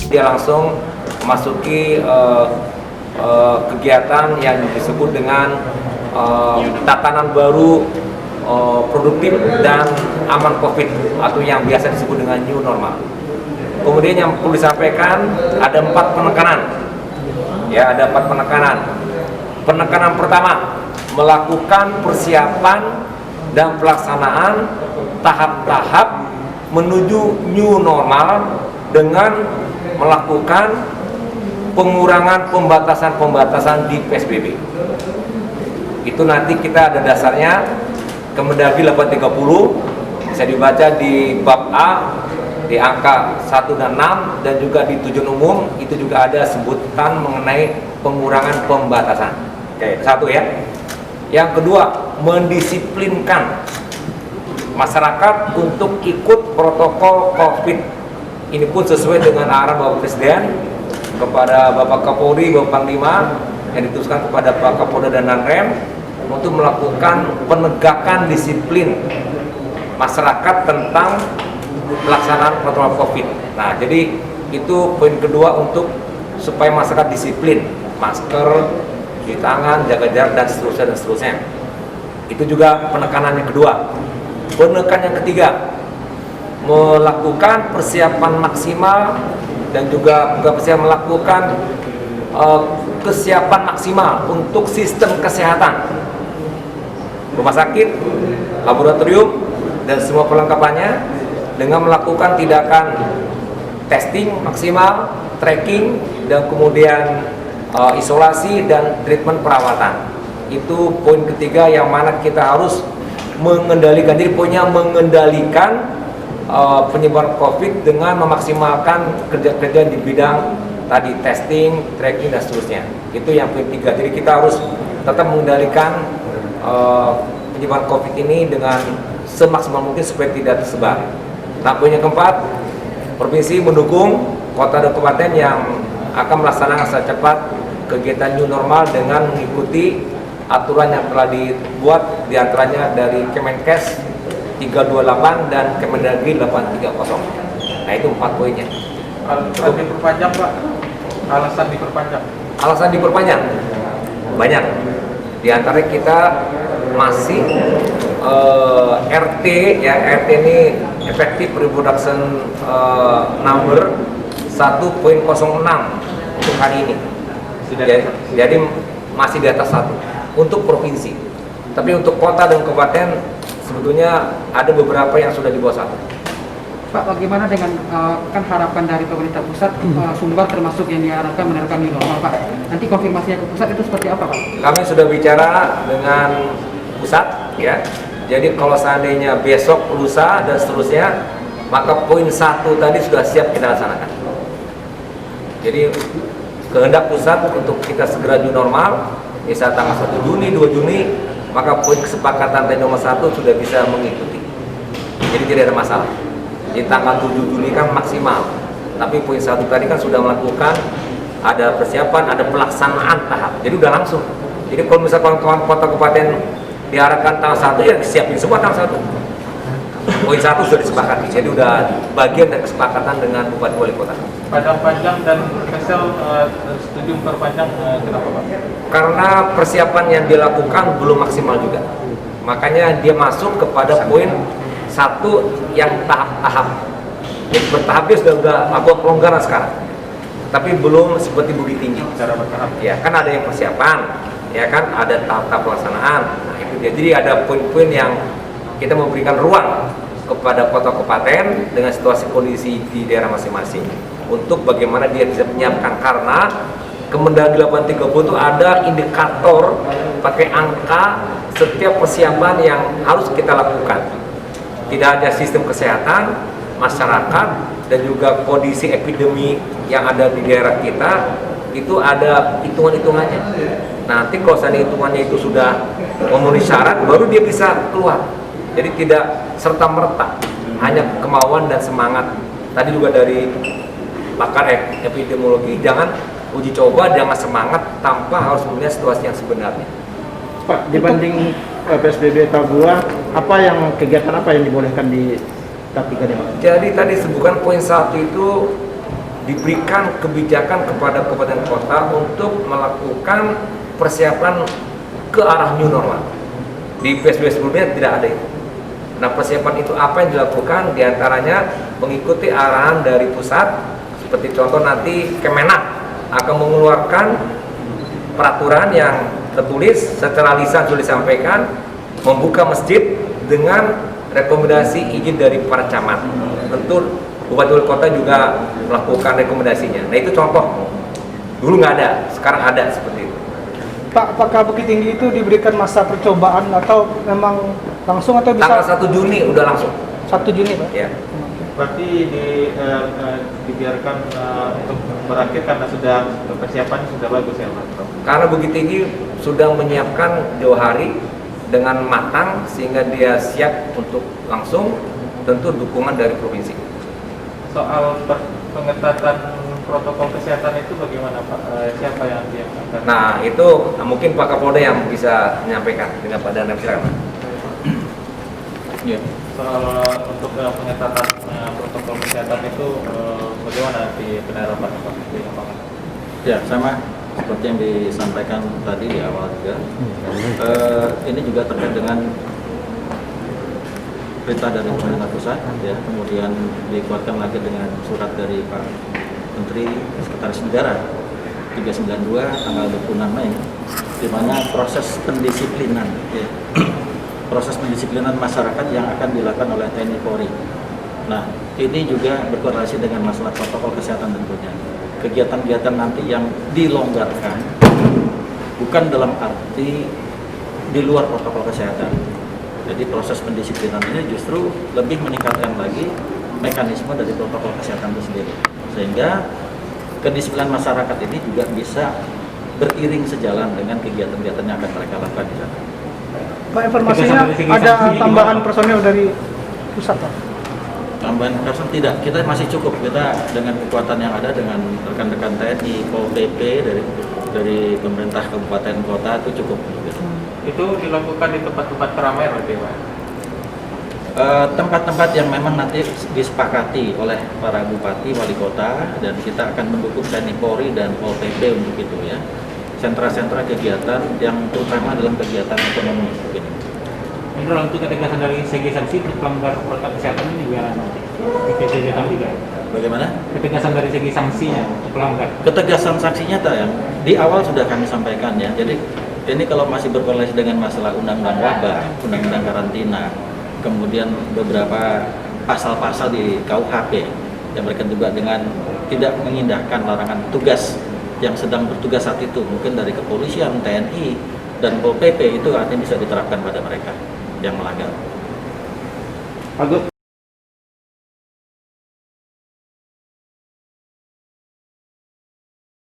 dia langsung memasuki kegiatan yang disebut dengan tatanan baru produktif dan aman COVID atau yang biasa disebut dengan new normal. Kemudian yang perlu disampaikan ada 4 penekanan. Ya, ada 4 penekanan. Penekanan pertama, melakukan persiapan dan pelaksanaan tahap-tahap menuju new normal dengan melakukan pengurangan pembatasan-pembatasan di PSBB. Itu nanti kita ada dasarnya Kemendagri 830, bisa dibaca di bab A di angka 1 dan 6, dan juga di tujuan umum itu juga ada sebutan mengenai pengurangan pembatasan. Oke, satu ya. Yang kedua, mendisiplinkan masyarakat untuk ikut protokol COVID. Ini pun sesuai dengan arahan Bapak Presiden kepada Bapak Kapolri, Bapak Panglima, yang dituliskan kepada Pak Kapolda dan Danrem untuk melakukan penegakan disiplin masyarakat tentang pelaksanaan protokol COVID. Nah, jadi itu poin kedua untuk supaya masyarakat disiplin, masker, cuci tangan, jaga jarak, dan seterusnya. Itu juga penekanan yang kedua. Penekanan yang ketiga, melakukan persiapan maksimal dan juga melakukan kesiapan maksimal untuk sistem kesehatan, rumah sakit, laboratorium, dan semua perlengkapannya dengan melakukan tindakan testing maksimal, tracking, dan kemudian isolasi dan treatment perawatan. Itu poin ketiga yang mana kita harus mengendalikan. Jadi poinnya mengendalikan penyebaran COVID dengan memaksimalkan kerja-kerja di bidang tadi testing, tracking, dan seterusnya. Itu yang poin 3. Jadi kita harus tetap mengendalikan penyebaran COVID ini dengan semaksimal mungkin supaya tidak tersebar. Nah, poin yang keempat, provinsi mendukung kota dan kabupaten yang akan melaksanakan secara cepat kegiatan new normal dengan mengikuti aturan yang telah dibuat, diantaranya dari Kemenkes 328 dan Kemendagri 830. Nah, itu 4 poinnya. Alasan diperpanjang, Pak? Alasan diperpanjang? Alasan diperpanjang banyak. Di antara kita masih RT ya, RT ini effective reproduction number 1.06 untuk hari ini. Jadi masih di atas 1 untuk provinsi. Tapi untuk kota dan kabupaten sebetulnya ada beberapa yang sudah di bawah 1. Pak, bagaimana dengan kan harapan dari pemerintah pusat, Sumbar termasuk yang diharapkan menerapkan new normal, Pak? Nanti konfirmasinya ke pusat itu seperti apa, Pak? Kami sudah bicara dengan pusat ya. Jadi kalau seandainya besok, lusa, dan seterusnya, maka poin 1 tadi sudah siap kita laksanakan. Jadi kehendak pusat untuk kita segera new normal, misal tanggal 1 Juni, 2 Juni, maka poin kesepakatan tadi nomor 1 sudah bisa mengikuti. Jadi tidak ada masalah. Di tanggal 7 Juni kan maksimal, tapi poin 1 tadi kan sudah melakukan ada persiapan, ada pelaksanaan tahap, jadi udah langsung. Jadi kalau misalkan kawan kota kabupaten diarahkan tanggal 1, ya siapin semua tanggal 1. Poin 1 sudah disepakati, jadi udah bagian dari kesepakatan dengan Bupati Wali Kota. Padang Panjang dan Kesel setuju memperpanjang, kenapa, Pak? Karena persiapan yang dilakukan belum maksimal juga, makanya dia masuk kepada poin 1 yang tahap-tahap. Jadi bertahapnya sudah agak pelonggaran sekarang, tapi belum seperti Bukit Tinggi. Secara bertahap. Ya kan ada yang persiapan, ya kan ada tahap-tahap pelaksanaan. Nah, itu dia. Jadi ada poin-poin yang kita memberikan ruang kepada kota kabupaten dengan situasi kondisi di daerah masing-masing untuk bagaimana dia bisa menyiapkan, karena Kemendagri 830 itu ada indikator pakai angka setiap persiapan yang harus kita lakukan. Tidak hanya sistem kesehatan, masyarakat, dan juga kondisi epidemi yang ada di daerah kita, itu ada hitungan-hitungannya. Nanti kalau seandainya hitungannya itu sudah memenuhi syarat, baru dia bisa keluar. Jadi tidak serta-merta, hanya kemauan dan semangat. Tadi juga dari pakar epidemiologi, jangan uji coba, jangan semangat tanpa harus melihat situasi yang sebenarnya. Pak, dibanding PSBB tahap 2, kegiatan apa yang dibolehkan di tahap 3 nih, Pak? Jadi tadi sebutkan poin 1 itu diberikan kebijakan kepada kabupaten kota untuk melakukan persiapan ke arah new normal. Di PSBB sebelumnya tidak ada itu. Nah, persiapan itu apa yang dilakukan? Di antaranya mengikuti arahan dari pusat, seperti contoh nanti Kemenak akan mengeluarkan peraturan yang tertulis secara lisan sudah disampaikan, membuka masjid dengan rekomendasi izin dari para camat. Tentu Bupati Wali Kota juga melakukan rekomendasinya. Nah, itu contoh. Dulu nggak ada, sekarang ada seperti itu. Pak, apakah Bukit Tinggi itu diberikan masa percobaan atau memang langsung atau bisa? Tanggal 1 Juni udah langsung. 1 Juni, Pak? Ya. Berarti dibiarkan untuk berakhir karena sudah persiapan sudah bagus ya Pak? Karena Bukit Tinggi sudah menyiapkan jauh hari dengan matang sehingga dia siap untuk langsung, tentu dukungan dari provinsi. Soal pengetatan protokol kesehatan itu bagaimana Pak? Siapa yang akan? Nah, itu mungkin Pak Kapolda yang bisa menyampaikan dengan Pak Danam, silakan. Ya. Soal untuk pengetatan protokol kesehatan itu bagaimana di penerapan Pak di lapangan? Ya, sama seperti yang disampaikan tadi di awal juga. Ini juga terkait dengan perintah dari pemerintah pusat, ya, kemudian dikuatkan lagi dengan surat dari Pak Menteri Sekretaris Negara 392 tanggal 26 Mei, di mana proses pendisiplinan, ya, proses pendisiplinan masyarakat yang akan dilakukan oleh TNI Polri. Nah, ini juga berkorelasi dengan masalah protokol kesehatan tentunya. Kegiatan-kegiatan nanti yang dilonggarkan bukan dalam arti di luar protokol kesehatan. Jadi proses pendisiplinan ini justru lebih meningkatkan lagi mekanisme dari protokol kesehatan itu sendiri. Sehingga kedisiplinan masyarakat ini juga bisa beriring sejalan dengan kegiatan-kegiatan yang akan mereka lakukan di sana. Pak, informasinya ada tambahan personel dari pusat, Pak? Tambahan personel tidak, kita masih cukup. Kita dengan kekuatan yang ada dengan rekan-rekan TNI, Pol PP dari pemerintah kabupaten kota itu cukup. Itu dilakukan di tempat-tempat keramaian berarti Pak? Tempat-tempat yang memang nanti disepakati oleh para bupati, wali kota, dan kita akan mendukung TNI Polri dan Pol PP untuk itu ya. Sentra-sentra kegiatan yang terutama dalam kegiatan ekonomi. Menurut untuk ketegasan dari segi sanksi pelanggar protokol kesehatan ini gimana nanti? Ketegasan juga. Bagaimana? Ketegasan dari segi sanksinya untuk pelanggar. Ketegasan sanksinya yang di awal sudah kami sampaikan ya. Jadi ini kalau masih berkorelasi dengan masalah undang-undang wabah, undang-undang karantina, kemudian beberapa pasal-pasal di KUHP yang berkaitan juga dengan tidak mengindahkan larangan tugas yang sedang bertugas saat itu, mungkin dari kepolisian, TNI, dan Pol PP, itu artinya bisa diterapkan pada mereka yang melanggar. Pak Gub,